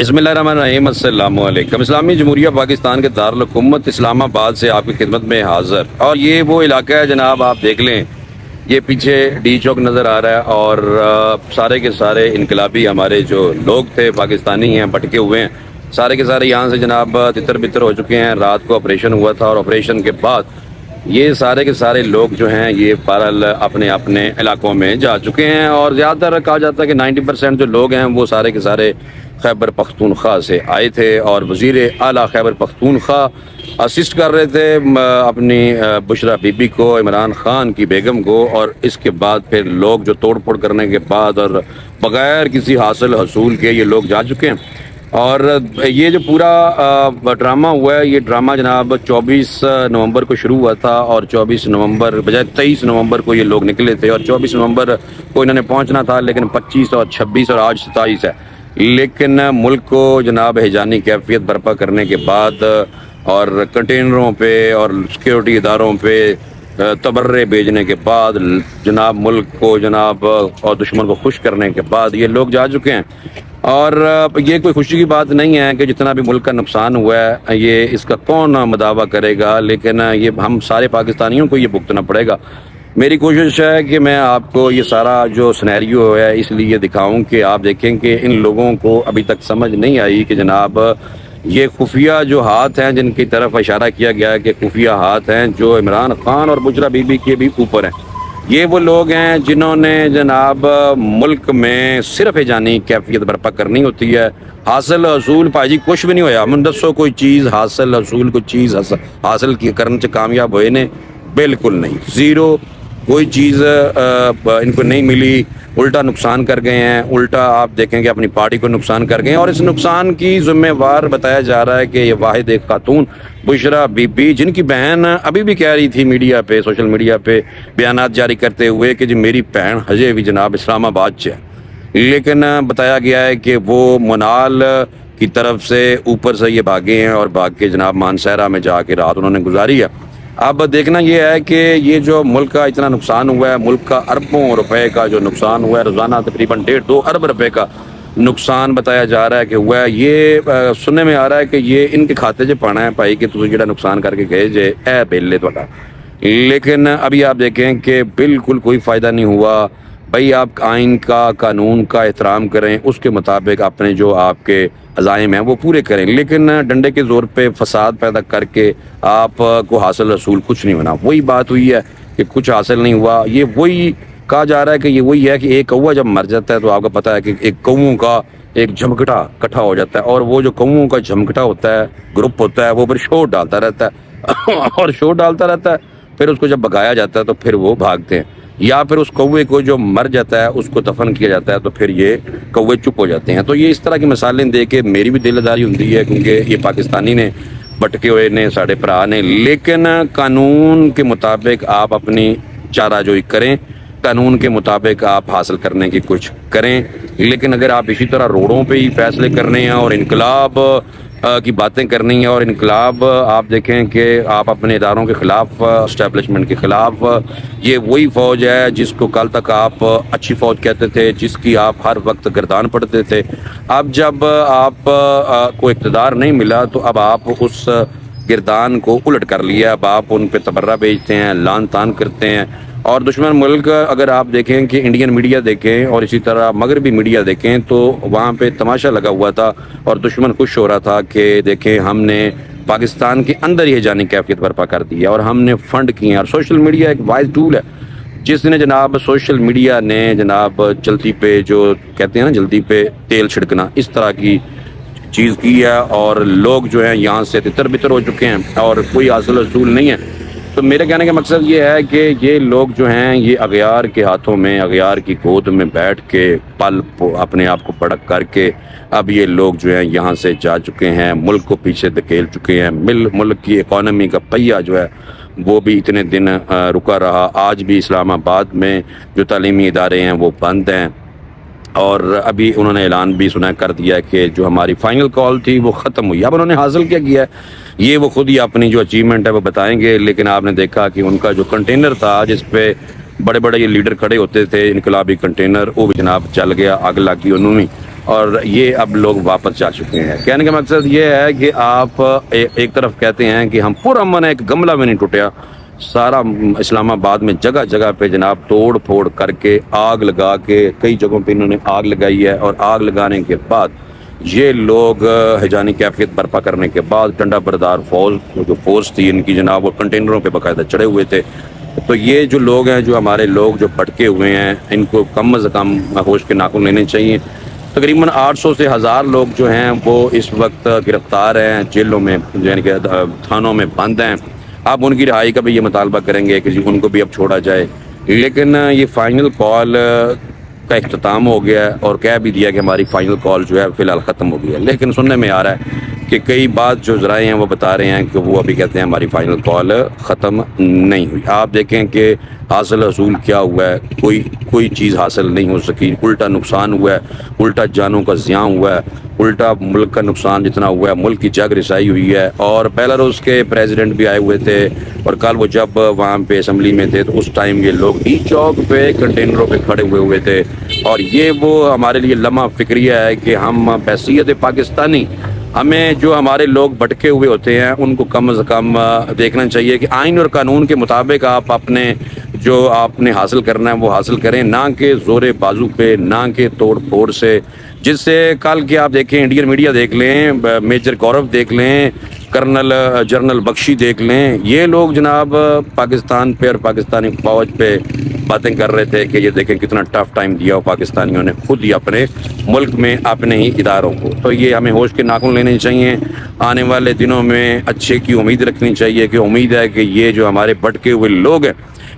बिस्मिल्लाहिर्रहमानिर्रहीम। अस्सलाम वालेकुम। इस्लामी जमहूरिया पाकिस्तान के दारुल-हुकूमत इस्लामाबाद से आपकी खिदमत में हाज़िर। और ये वो इलाका है जनाब, आप देख लें, ये पीछे डी चौक नज़र आ रहा है और सारे के सारे इनकलाबी हमारे जो लोग थे पाकिस्तानी हैं, भटके हुए हैं, सारे के सारे यहाँ से जनाब तितर बितर हो चुके हैं। रात को ऑपरेशन हुआ था और ऑपरेशन के बाद ये सारे के सारे लोग जो हैं ये बहरहाल अपने अपने इलाकों में जा चुके हैं। और ज़्यादातर कहा जाता है कि 90% जो लोग हैं वो सारे के सारे खैबर पख्तूनख्वा से आए थे और वज़ीर आला खैबर पख्तूनख्वा असिस्ट कर रहे थे अपनी बुशरा बीबी को, इमरान खान की बेगम को। और इसके बाद फिर लोग जो तोड़ फोड़ करने के बाद और बग़ैर किसी हासिल हसूल के ये लोग जा चुके हैं। और ये जो पूरा ड्रामा हुआ है, ये ड्रामा जनाब 24 नवंबर को शुरू हुआ था और 24 नवंबर बजाय 23 नवंबर को ये लोग निकले थे और 24 नवंबर को इन्होंने पहुंचना था, लेकिन 25 और 26 और आज 27 है। लेकिन मुल्क को जनाब हिजानी कैफियत बर्पा करने के बाद और कंटेनरों पे और सिक्योरिटी इदारों पे तबर्रे भेजने के बाद जनाब मुल्क को जनाब और दुश्मन को खुश करने के बाद ये लोग जा चुके हैं। और ये कोई खुशी की बात नहीं है कि जितना भी मुल्क का नुकसान हुआ है ये इसका कौन मदावा करेगा, लेकिन ये हम सारे पाकिस्तानियों को ये भुगतना पड़ेगा। मेरी कोशिश है कि मैं आपको ये सारा जो सिनेरियो है इसलिए दिखाऊं कि आप देखें कि इन लोगों को अभी तक समझ नहीं आई कि जनाब ये खुफिया जो हाथ हैं जिनकी तरफ इशारा किया गया है कि खुफिया हाथ हैं जो इमरान खान और बुशरा बीबी के भी ऊपर हैं, ये वो लोग हैं जिन्होंने जनाब मुल्क में सिर्फ जानी कैफियत बर्पा करनी होती है। हासिल हसूल भाजी कुछ भी नहीं होया, हम दसो कोई चीज़ हासिल हसूल कोई चीज़ हासिल करने से कामयाब हुए ने? बिल्कुल नहीं, ज़ीरो। कोई चीज़ इनको नहीं मिली, उल्टा नुकसान कर गए हैं। उल्टा आप देखेंगे अपनी पार्टी को नुकसान कर गए हैं और इस नुकसान की जिम्मेवार बताया जा रहा है कि ये वाहिद एक खातून बुशरा बीबी, जिनकी बहन अभी भी कह रही थी मीडिया पे, सोशल मीडिया पे बयानात जारी करते हुए कि जी मेरी बहन हजे भी जनाब इस्लामाबाद से है, लेकिन बताया गया है कि वो मुनाल की तरफ से ऊपर से ये भागे हैं और भाग के जनाब मानसहरा में जाके रात उन्होंने गुजारी है। अब देखना ये है कि ये जो मुल्क का इतना नुकसान हुआ है, मुल्क का अरबों रुपए का जो नुकसान हुआ है, रोज़ाना तकरीबन 1.5-2 अरब रुपए का नुकसान बताया जा रहा है कि हुआ है। ये सुनने में आ रहा है कि ये इनके खाते से पाना है भाई कि तुझे जेड़ा नुकसान करके गए जे ए बेले थोड़ा। लेकिन अभी आप देखें कि बिल्कुल कोई फ़ायदा नहीं हुआ भाई। आप आइन का, कानून का एहतराम करें, उसके मुताबिक अपने जो आपके अज़ाइम हैं वो पूरे करें, लेकिन डंडे के ज़ोर पे फसाद पैदा करके आप को हासिल रसूल कुछ नहीं होना। वही बात हुई है कि कुछ हासिल नहीं हुआ। ये वही कहा जा रहा है कि ये वही है कि एक कौवा जब मर जाता है तो आपको पता है कि एक कौवों का एक झमकटा इकट्ठा हो जाता है और वो जो कौवों का झमकटा होता है, ग्रुप होता है, वो फिर शोर डालता रहता है और शोर डालता रहता है। फिर उसको जब भगाया जाता है तो फिर वो भागते हैं, या फिर उस कौवे को जो मर जाता है उसको दफन किया जाता है तो फिर ये कौवे चुप हो जाते हैं। तो ये इस तरह की मिसालें दे के मेरी भी दिलदारी होती है, क्योंकि ये पाकिस्तानी ने भटके हुए ने साढ़े भरा ने। लेकिन कानून के मुताबिक आप अपनी चाराजोई करें, कानून के मुताबिक आप हासिल करने की कुछ करें। लेकिन अगर आप इसी तरह रोडों पे ही फैसले करने हैं और इनकलाब की बातें करनी है और इनकलाब आप देखें कि आप अपने इदारों के ख़िलाफ़, इस्टेब्लिशमेंट के ख़िलाफ़, ये वही फ़ौज है जिसको कल तक आप अच्छी फ़ौज कहते थे, जिसकी आप हर वक्त गर्दान पड़ते थे। अब जब आप को इक़्तिदार नहीं मिला तो अब आप उस गिरदान को उलट कर लिया। अब आप उन पर तबर्रा भेजते हैं, लान तान करते हैं। और दुश्मन मुल्क अगर आप देखें कि इंडियन मीडिया देखें और इसी तरह मगरबी मीडिया देखें तो वहाँ पे तमाशा लगा हुआ था और दुश्मन खुश हो रहा था कि देखें हमने पाकिस्तान के अंदर ही जानी कैफियत बर्पा कर दी है और हमने फंड किए हैं। और सोशल मीडिया एक वाइज टूल है जिसने जनाब सोशल मीडिया ने जनाब जल्दी पे जो कहते हैं ना जल्दी पे तेल छिड़कना, इस तरह की चीज़ की है और लोग जो हैं यहाँ से तितर बितर हो चुके हैं और कोई हासिल रसूल नहीं है। तो मेरे कहने का मकसद ये है कि ये लोग जो हैं ये अगयार के हाथों में, अगयार की गोद में बैठ के पल अपने आप को बड़क करके अब ये लोग जो हैं यहाँ से जा चुके हैं, मुल्क को पीछे धकेल चुके हैं। मुल्क की इकॉनमी का पहिया जो है वो भी इतने दिन रुका रहा। आज भी इस्लामाबाद में जो तालीमी इदारे हैं वो बंद हैं और अभी उन्होंने ऐलान भी सुना कर दिया है कि जो हमारी फाइनल कॉल थी वो ख़त्म हुई। अब उन्होंने हासिल क्या किया है ये वो खुद ही अपनी जो अचीवमेंट है वो बताएंगे। लेकिन आपने देखा कि उनका जो कंटेनर था जिस पे बड़े बड़े ये लीडर खड़े होते थे, इनकलाबी कंटेनर, वो भी जनाब चल गया, आग लग गई उन्होंने। اور یہ اب لوگ واپس جا چکے ہیں۔ کہنے کا مقصد یہ ہے کہ آپ ایک طرف کہتے ہیں کہ ہم پرامن ایک گملہ میں نہیں ٹوٹیا، سارا اسلام آباد میں جگہ جگہ پہ جناب توڑ پھوڑ کر کے آگ لگا کے، کئی جگہوں پہ انہوں نے آگ لگائی ہے، اور آگ لگانے کے بعد یہ لوگ ہیجانی کیفیت برپا کرنے کے بعد ٹنڈا بردار فوج جو فورس تھی ان کی جناب، وہ کنٹینروں پہ باقاعدہ چڑھے ہوئے تھے۔ تو یہ جو لوگ ہیں، جو ہمارے لوگ جو بھٹکے ہوئے ہیں، ان کو کم از کم ہوش کے ناخن لینے چاہیے۔ تقریباً 800 سے 1000 لوگ جو ہیں وہ اس وقت گرفتار ہیں، جیلوں میں یعنی کہ تھانوں میں بند ہیں۔ آپ ان کی رہائی کا بھی یہ مطالبہ کریں گے کہ ان کو بھی اب چھوڑا جائے، لیکن یہ فائنل کال کا اختتام ہو گیا ہے، اور کہہ بھی دیا کہ ہماری فائنل کال جو ہے فی الحال ختم ہو گئی ہے، لیکن سننے میں آ رہا ہے کہ کئی بات جو ذرائع ہیں وہ بتا رہے ہیں کہ وہ ابھی کہتے ہیں ہماری فائنل کال ختم نہیں ہوئی۔ آپ دیکھیں کہ حاصل حصول کیا ہوا ہے، کوئی چیز حاصل نہیں ہو سکی، الٹا نقصان ہوا ہے، الٹا جانوں کا زیاں ہوا ہے، الٹا ملک کا نقصان جتنا ہوا ہے، ملک کی جگ رسائی ہوئی ہے۔ اور بیلاروس کے پریزیڈنٹ بھی آئے ہوئے تھے، اور کل وہ جب وہاں پہ اسمبلی میں تھے تو اس ٹائم یہ لوگ ڈی چوک پہ کنٹینروں پہ کھڑے ہوئے تھے، اور یہ وہ ہمارے لیے لمحہ فکریہ ہے کہ ہم بحیثیت پاکستانی، ہمیں جو ہمارے لوگ بھٹکے ہوئے ہوتے ہیں ان کو کم از کم دیکھنا چاہیے کہ آئین اور قانون کے مطابق آپ اپنے جو آپ نے حاصل کرنا ہے وہ حاصل کریں، نہ کہ زور بازو پہ، نہ کہ توڑ پھوڑ سے، جس سے کل کے آپ دیکھیں انڈین میڈیا دیکھ لیں، میجر گورو دیکھ لیں، جنرل بخشی دیکھ لیں، یہ لوگ جناب پاکستان پہ اور پاکستانی فوج پہ باتیں کر رہے تھے کہ یہ دیکھیں کتنا ٹف ٹائم دیا ہو پاکستانیوں نے خود ہی اپنے ملک میں اپنے ہی اداروں کو۔ تو یہ ہمیں ہوش کے ناخن لینے چاہیے، آنے والے دنوں میں اچھے کی امید رکھنی چاہیے، کہ امید ہے کہ یہ جو ہمارے بھٹکے ہوئے لوگ ہیں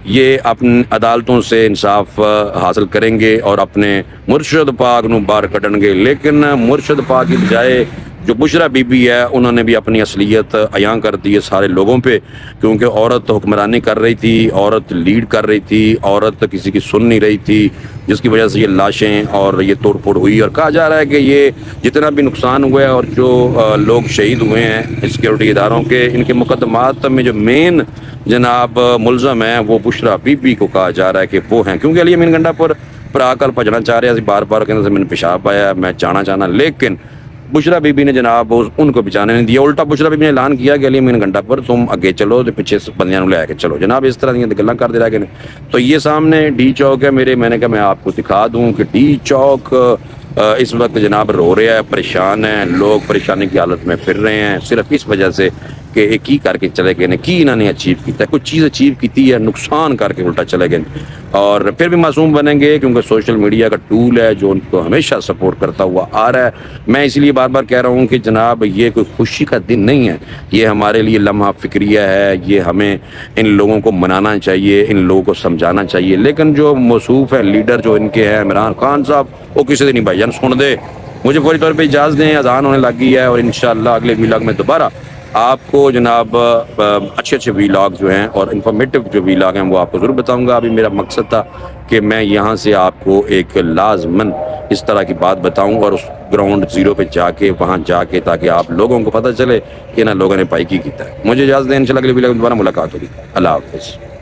یہ اپنی عدالتوں سے انصاف حاصل کریں گے اور اپنے مرشد پاک نو باہر کڈن گے۔ لیکن مرشد پاک کی بجائے جو بشرا بی بی ہے انہوں نے بھی اپنی اصلیت عیاں کر دی ہے سارے لوگوں پہ، کیونکہ عورت حکمرانی کر رہی تھی، عورت لیڈ کر رہی تھی، عورت کسی کی سن نہیں رہی تھی، جس کی وجہ سے یہ لاشیں اور یہ توڑ پھوڑ ہوئی۔ اور کہا جا رہا ہے کہ یہ جتنا بھی نقصان ہوا ہے اور جو لوگ شہید ہوئے ہیں سیکورٹی اداروں کے، ان کے مقدمات میں جو مین جناب ملزم ہیں وہ بشرا بی بی کو کہا جا رہا ہے کہ وہ ہیں، کیونکہ علی امین گنڈا پر آ کر بھجنا چاہ رہے ہیں، بار بار کہنے سے میں نے پیشاب آیا، میں جانا چاہنا، لیکن بشرا بی بی نے جناب ان کو بچانے نہیں دیا۔ الٹا بشرا بی بی نے اعلان کیا کہ علی امین گنڈا پر تم اگے چلو، تو پیچھے بندیاں لے کے چلو جناب، اس طرح کی گلاں کر دے رہا کہ تو یہ سامنے ڈی چوک ہے میرے، میں نے کہا میں آپ کو دکھا دوں کہ ڈی چوک اس وقت جناب رو رہا ہے، پریشان ہے، لوگ پریشانی کی حالت میں پھر رہے ہیں، صرف اس وجہ سے کہ ایک کی کر کے چلے گئے کی انہوں نے اچیو کیتا ہے، کچھ چیز اچیو کیتی ہے، نقصان کر کے الٹا چلے گئے، اور پھر بھی معصوم بنیں گے کیونکہ سوشل میڈیا کا ٹول ہے جو ان کو ہمیشہ سپورٹ کرتا ہوا آ رہا ہے۔ میں اسی لیے بار بار کہہ رہا ہوں کہ جناب یہ کوئی خوشی کا دن نہیں ہے، یہ ہمارے لیے لمحہ فکریہ ہے، یہ ہمیں ان لوگوں کو منانا چاہیے، ان لوگوں کو سمجھانا چاہیے، لیکن جو موصوف ہے لیڈر جو ان کے ہیں عمران خان صاحب، وہ کسی دن نہیں بھائی جان سن دے۔ مجھے فوری طور پہ اجازت دیں، اذان ہونے لگی ہے، اور انشاءاللہ اگلے ویلاگ میں دوبارہ آپ کو جناب اچھے ویلاگ جو ہیں اور انفارمیٹو جو ویلاگ ہیں وہ آپ کو ضرور بتاؤں گا۔ ابھی میرا مقصد تھا کہ میں یہاں سے آپ کو ایک لازماً اس طرح کی بات بتاؤں، اور اس گراؤنڈ زیرو پہ جا کے وہاں جا کے تاکہ آپ لوگوں کو پتہ چلے کہ ان لوگوں نے پائی کی کیتا ہے۔ مجھے اجازت دیں، انشاءاللہ اگلے ویلاگ میں دوبارہ ملاقات ہوگی۔ اللہ حافظ۔